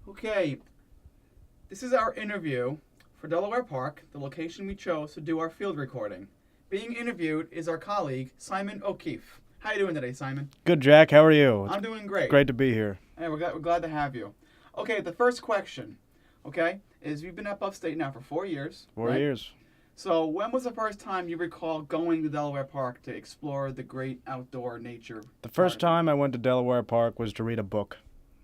Okay, this is our interview for Delaware Park, the location we chose to do our field recording. Being interviewed is our colleague, Simon O'Keefe. How you doing today, Simon? Good, Jack. How are you? I'm doing great. Great to be here. Hey, we're glad to have you. Okay, the first question, is you've been up upstate now for 4 years. 4 right? years. So when was the first time you recall going to Delaware Park to explore the great outdoor nature? The first time I went to Delaware Park was to read a book.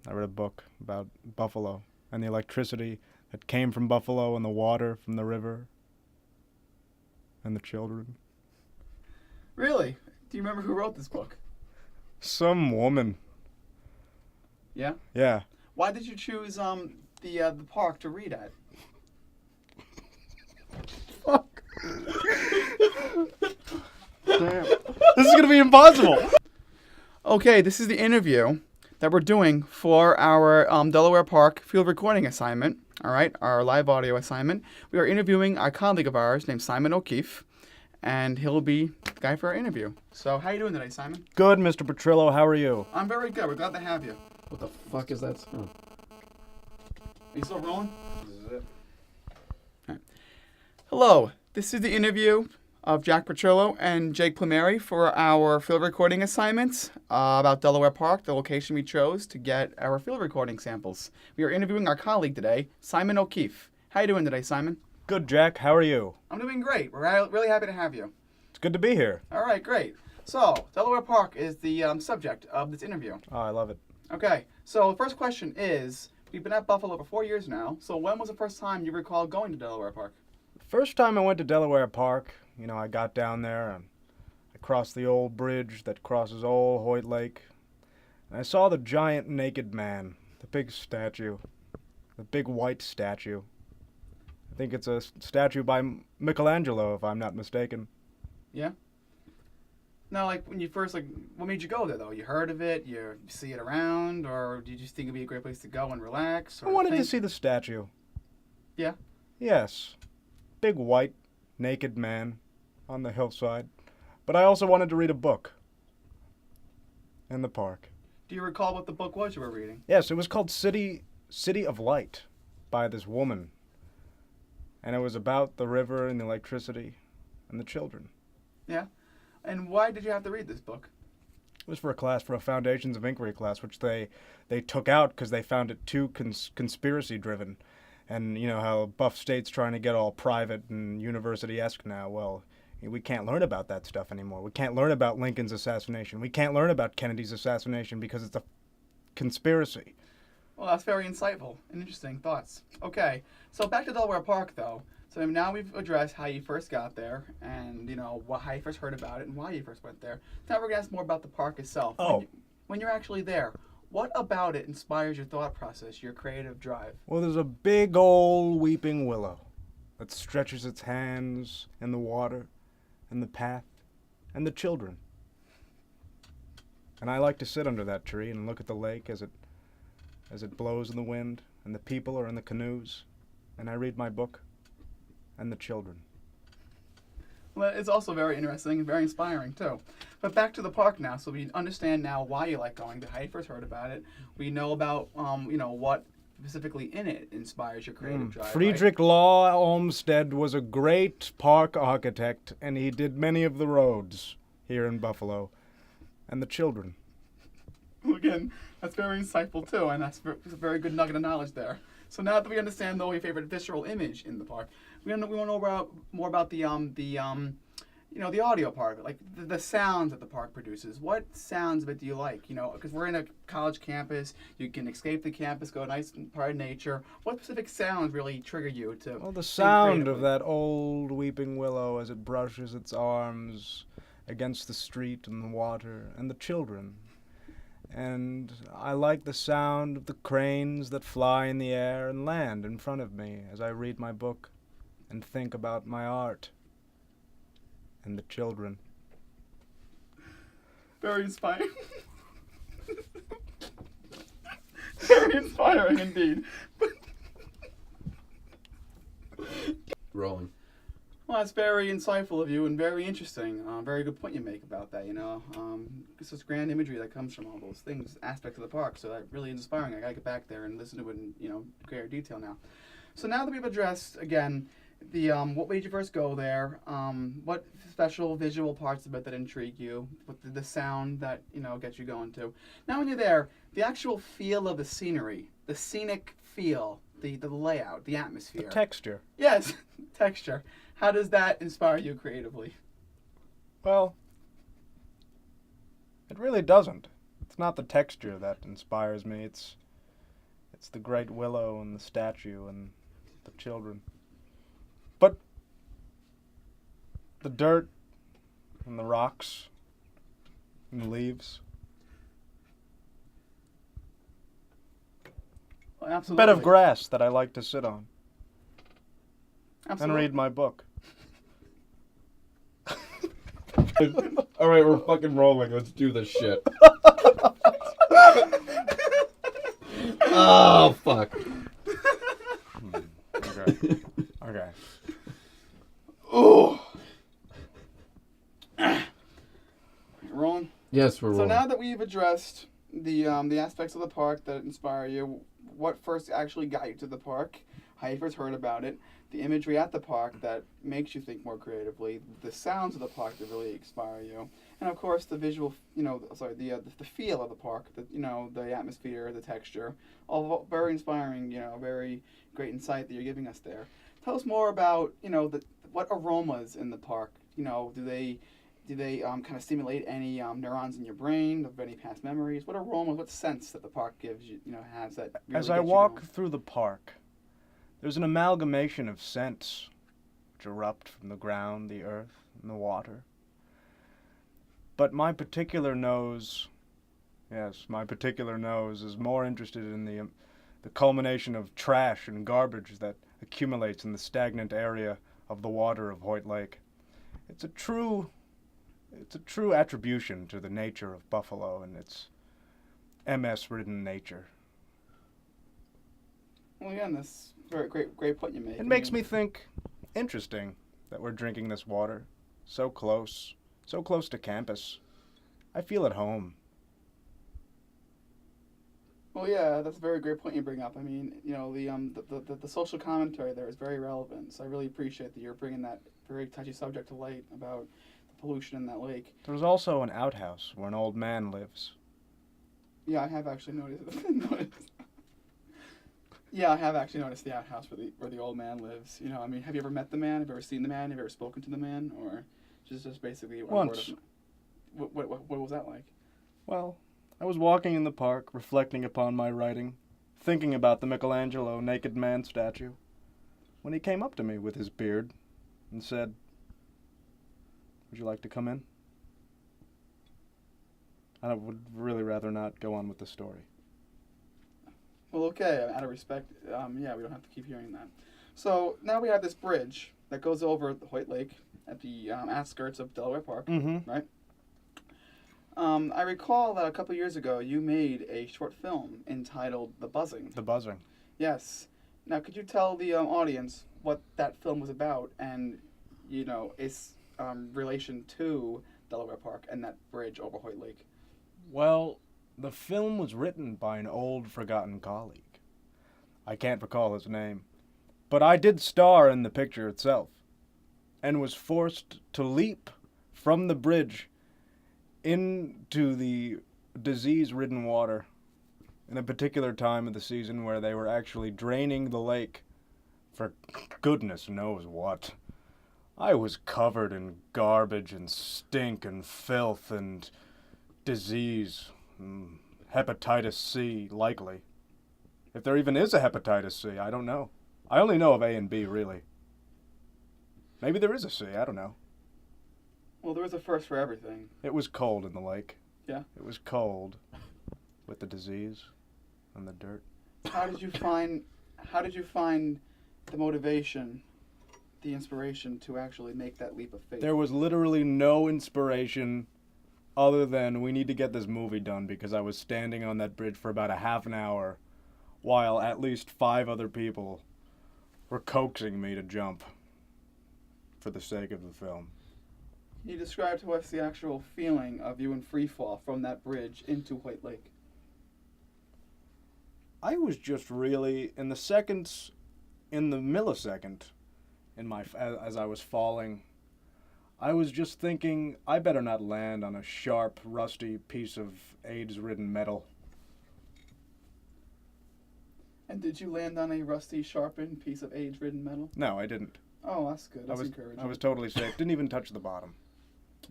I read a book about buffalo and the electricity that came from buffalo and the water from the river and the children. Really? Do you remember who wrote this book? Some woman. Yeah? Yeah. Why did you choose the park to read at? Fuck. Damn. This is going to be impossible. Okay, this is the interview that we're doing for our Delaware Park field recording assignment, all right, our live audio assignment. We are interviewing a colleague of ours named Simon O'Keefe, and he'll be the guy for our interview. So how you doing today, Simon? Good, Mr. Petrillo. How are you? I'm very good. We're glad to have you. What the fuck is that sound? Are you still rolling? This is it. All right. Hello, this is the interview of Jack Petrillo and Jake Plumeri for our field recording assignments about Delaware Park, the location we chose to get our field recording samples. We are interviewing our colleague today, Simon O'Keefe. How you doing today, Simon? Good, Jack. How are you? I'm doing great. We're really happy to have you. It's good to be here. All right, great. So, Delaware Park is the subject of this interview. Oh, I love it. Okay, so the first question is, we've been at Buffalo for 4 years now, so when was the first time you recall going to Delaware Park? First time I went to Delaware Park, I got down there and I crossed the old bridge that crosses Old Hoyt Lake. And I saw the giant naked man, the big statue, the big white statue. I think it's a statue by Michelangelo, if I'm not mistaken. Yeah? Now, when you first, what made you go there, though? You heard of it, you see it around, or did you just think it'd be a great place to go and relax? I wanted to see the statue. Yeah? Yes. Big white, naked man on the hillside. But I also wanted to read a book in the park. Do you recall what the book was you were reading? Yes, it was called City of Light by this woman. And it was about the river and the electricity and the children. Yeah? And why did you have to read this book? It was for a Foundations of Inquiry class, which they took out because they found it too conspiracy-driven. And you know how Buff State's trying to get all private and university-esque now. Well, we can't learn about that stuff anymore. We can't learn about Lincoln's assassination. We can't learn about Kennedy's assassination because it's a conspiracy. Well, that's very insightful and interesting thoughts. Okay, so back to Delaware Park, though. So now we've addressed how you first got there and, how you first heard about it and why you first went there. Now we're going to ask more about the park itself. Oh. When you're actually there, what about it inspires your thought process, your creative drive? Well, there's a big old weeping willow that stretches its hands in the water and the path and the children. And I like to sit under that tree and look at the lake as it blows in the wind and the people are in the canoes and I read my book and the children. Well, it's also very interesting and very inspiring, too. But back to the park now, so we understand now why you like going there, how you first heard about it. We know about, what specifically in it inspires your creative drive. Friedrich Law Olmsted was a great park architect, and he did many of the roads here in Buffalo. And the children. Well, again, that's very insightful, too, and that's a very good nugget of knowledge there. So now that we understand, though, your favorite visceral image in the park, we want to know more about the audio part of it, like the sounds that the park produces. What sounds of it do you like? Because we're in a college campus, you can escape the campus, go nice part of nature. What specific sounds really trigger you to? Well, the sound of that old weeping willow as it brushes its arms against the street and the water and the children. And I like the sound of the cranes that fly in the air and land in front of me as I read my book and think about my art and the children. Very inspiring. Very inspiring indeed. Rolling. Well, that's very insightful of you and very interesting. Very good point you make about that. It's this grand imagery that comes from all those things, aspects of the park. So that really inspiring. I gotta get back there and listen to it in greater detail now. So now that we've addressed again the what made you first go there, what special visual parts of it that intrigue you, what the sound that gets you going to. Now when you're there, the actual feel of the scenery, the scenic feel, the layout, the atmosphere, The texture. yes, texture. How does that inspire you creatively? Well, it really doesn't. It's not the texture that inspires me. It's the great willow and the statue and the children. But the dirt and the rocks and the leaves. Well, A absolutely. bed of grass that I like to sit on and Absolutely. read my book. All right, we're fucking rolling. Let's do this shit. Oh fuck. Okay. Okay. Ooh. Rolling. Yes, we're So rolling. now that we've addressed the aspects of the park that inspire you, what first actually got you to the park, how you first heard about it, the imagery at the park that makes you think more creatively, the sounds of the park that really inspire you, and of course the visual, the feel of the park, the atmosphere, the texture, all very inspiring, very great insight that you're giving us there. Tell us more about, what aromas in the park. Do they kind of stimulate any neurons in your brain of any past memories? What aromas, what sense that the park gives you, has that really As I gets you walk going? through the park, there's an amalgamation of scents which erupt from the ground, the earth, and the water. But my particular nose is more interested in the culmination of trash and garbage that accumulates in the stagnant area of the water of Hoyt Lake. It's a true attribution to the nature of Buffalo and its MS-ridden nature. Well, again, that's very great point you make. It makes me think, interesting that we're drinking this water so close to campus. I feel at home. Well, yeah, that's a very great point you bring up. I mean, the social commentary there is very relevant. So I really appreciate that you're bringing that very touchy subject to light about the pollution in that lake. There's also an outhouse where an old man lives. Yeah, I have actually noticed. Yeah, I have actually noticed the outhouse where the old man lives. Have you ever met the man? Have you ever seen the man? Have you ever spoken to the man? Or just basically Once. What was that like? Well, I was walking in the park, reflecting upon my writing, thinking about the Michelangelo naked man statue, when he came up to me with his beard and said, "Would you like to come in?" I would really rather not go on with the story. Well, okay, out of respect, we don't have to keep hearing that. So now we have this bridge that goes over the Hoyt Lake at the outskirts of Delaware Park, Mm-hmm. right? I recall that a couple years ago you made a short film entitled The Buzzing. The buzzing. Yes. Now, could you tell the audience what that film was about and, its relation to Delaware Park and that bridge over Hoyt Lake? Well, the film was written by an old, forgotten colleague. I can't recall his name, but I did star in the picture itself, and was forced to leap from the bridge into the disease-ridden water in a particular time of the season where they were actually draining the lake for goodness knows what. I was covered in garbage and stink and filth and disease. Hepatitis C, likely. If there even is a hepatitis C, I don't know. I only know of A and B, really. Maybe there is a C, I don't know. Well, there was a first for everything. It was cold in the lake. Yeah. It was cold with the disease and the dirt. How did you find the motivation, the inspiration to actually make that leap of faith? There was literally no inspiration other than we need to get this movie done, because I was standing on that bridge for about a half an hour while at least 5 other people were coaxing me to jump. for the sake of the film. Can you describe to us the actual feeling of you in free fall from that bridge into White Lake? I was just really in the seconds, in the millisecond, as I was falling, I was just thinking, I better not land on a sharp, rusty piece of AIDS-ridden metal. And did you land on a rusty, sharpened piece of age-ridden metal? No, I didn't. Oh, that's good. That's encouraging. I was totally safe. Didn't even touch the bottom.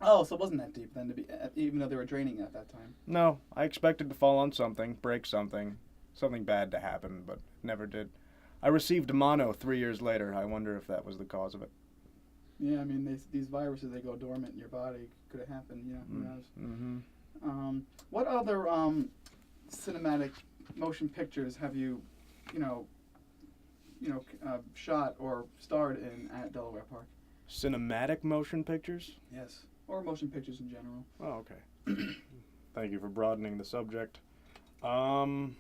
Oh, so it wasn't that deep then, even though they were draining at that time. No, I expected to fall on something, break something bad to happen, but it never did. I received mono 3 years later. I wonder if that was the cause of it. Yeah, I mean, these viruses, they go dormant in your body. Could have happened, who knows? Mm-hmm. What other cinematic motion pictures have you, shot or starred in at Delaware Park? Cinematic motion pictures? Yes. Or motion pictures in general. Oh, okay. Thank you for broadening the subject. None.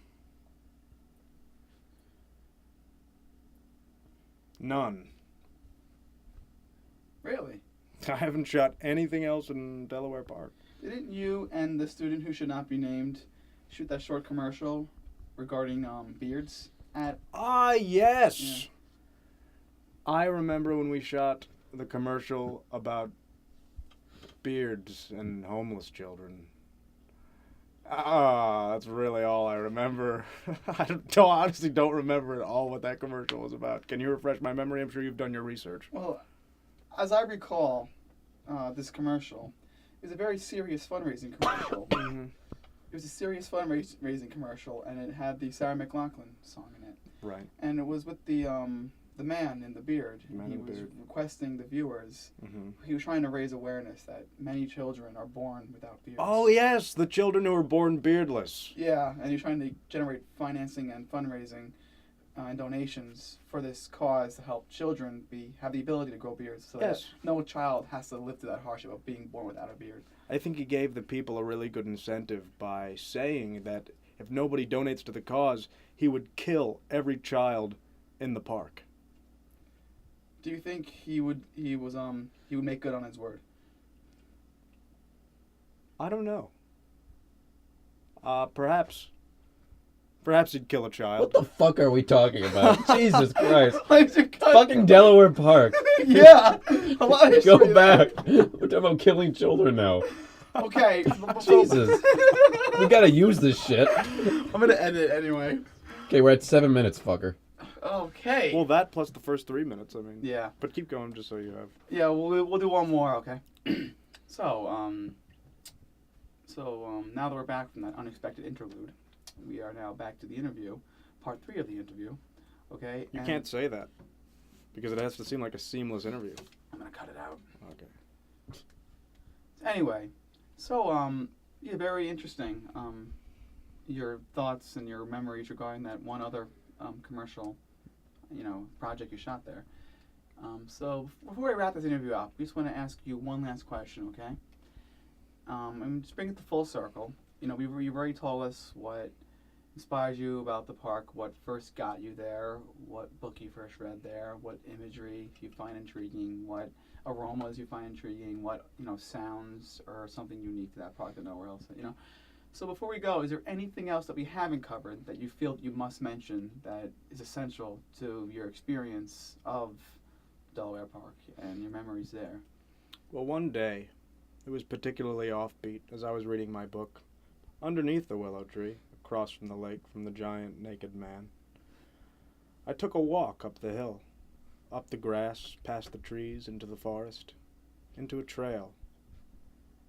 Really? I haven't shot anything else in Delaware Park. Didn't you and the student who should not be named shoot that short commercial regarding beards at... Ah, yes! Yeah. I remember when we shot the commercial about beards and homeless children. Ah, that's really all I remember. Honestly don't remember at all what that commercial was about. Can you refresh my memory? I'm sure you've done your research. Well, as I recall, this commercial is a very serious fundraising commercial. Mm-hmm. It was a serious fundraising commercial, and it had the Sarah McLachlan song in it. Right. And it was with the man in the beard. Man He in the was beard. requesting the viewers. Mm-hmm. He was trying to raise awareness that many children are born without beards. Oh, yes, the children who were born beardless. Yeah, and he's trying to generate financing and fundraising and donations for this cause to help children have the ability to grow beards, so Yes. that no child has to live through that hardship of being born without a beard. I think he gave the people a really good incentive by saying that if nobody donates to the cause, he would kill every child in the park. Do you think he would make good on his word? I don't know. Perhaps. Perhaps he'd kill a child. What the fuck are we talking about? Jesus Christ. Fucking Fucking Delaware Park. Yeah. A lot of history Go there. back. We're talking about killing children now. Okay. Jesus. We gotta use this shit. I'm gonna edit it anyway. Okay, we're at 7 minutes, fucker. Okay. Well, that plus the first 3 minutes, I mean. Yeah. But keep going just so you have. Yeah, we'll do one more, okay? So now that we're back from that unexpected interlude, we are now back to the interview, part 3 of the interview, okay? You And can't say that. Because it has to seem like a seamless interview. I'm gonna cut it out. Okay. Anyway, so, yeah, very interesting, your thoughts and your memories regarding that one other commercial, project you shot there. So before we wrap this interview up, we just want to ask you one last question, okay? And just bring it to full circle. You've already told us what inspires you about the park, what first got you there, what book you first read there, what imagery you find intriguing, what aromas you find intriguing, what sounds or something unique to that park that nowhere else. So before we go, is there anything else that we haven't covered that you feel you must mention that is essential to your experience of Delaware Park and your memories there? Well, one day, it was particularly offbeat as I was reading my book, underneath the willow tree, across from the lake from the giant naked man. I took a walk up the hill, up the grass, past the trees, into the forest, into a trail,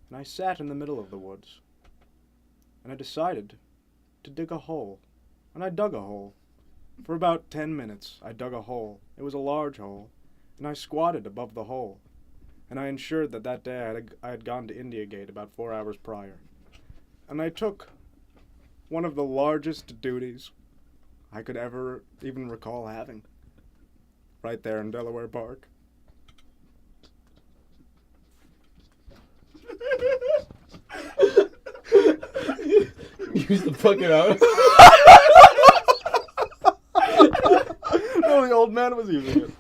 and I sat in the middle of the woods. And I decided to dig a hole. And I dug a hole. For about 10 minutes, I dug a hole. It was a large hole. And I squatted above the hole. And I ensured that day I had gone to India Gate about 4 hours prior. And I took one of the largest duties I could ever even recall having. Right there in Delaware Park. Use the fucking out. No, the old man was using it.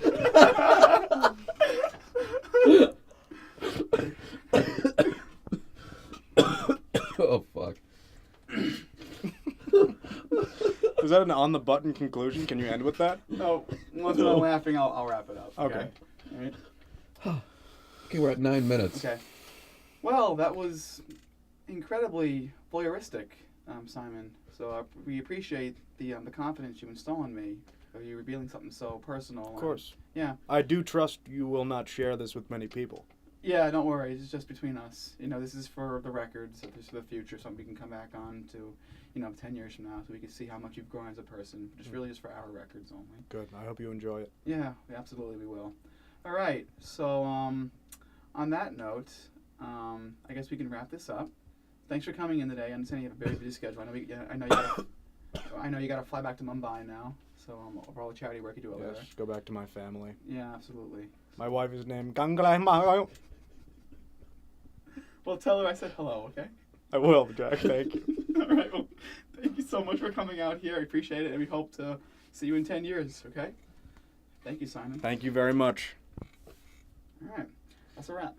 Is that an on-the-button conclusion? Can you end with that? No, once we're done laughing, I'll wrap it up. Okay. All right. Okay, we're at 9 minutes. Okay. Well, that was incredibly voyeuristic, Simon. So we appreciate the confidence you instill in me. Of you revealing something so personal. Of course. Yeah. I do trust you will not share this with many people. Yeah, don't worry. It's just between us. This is for the records. This is for the future. Something we can come back on to, 10 years from now, so we can see how much you've grown as a person. Just really just for our records only. Good. I hope you enjoy it. Yeah, absolutely we will. All right. So on that note, I guess we can wrap this up. Thanks for coming in today. I understand you have a very busy schedule. I know you got to fly back to Mumbai now. So for all the charity work you do over there. Yes, go back to my family. Yeah, absolutely. My wife is named Ganglai. Well, tell her I said hello, okay? I will, Jack. Thank you. All right. Well, thank you so much for coming out here. I appreciate it, and we hope to see you in 10 years, okay? Thank you, Simon. Thank you very much. All right. That's a wrap.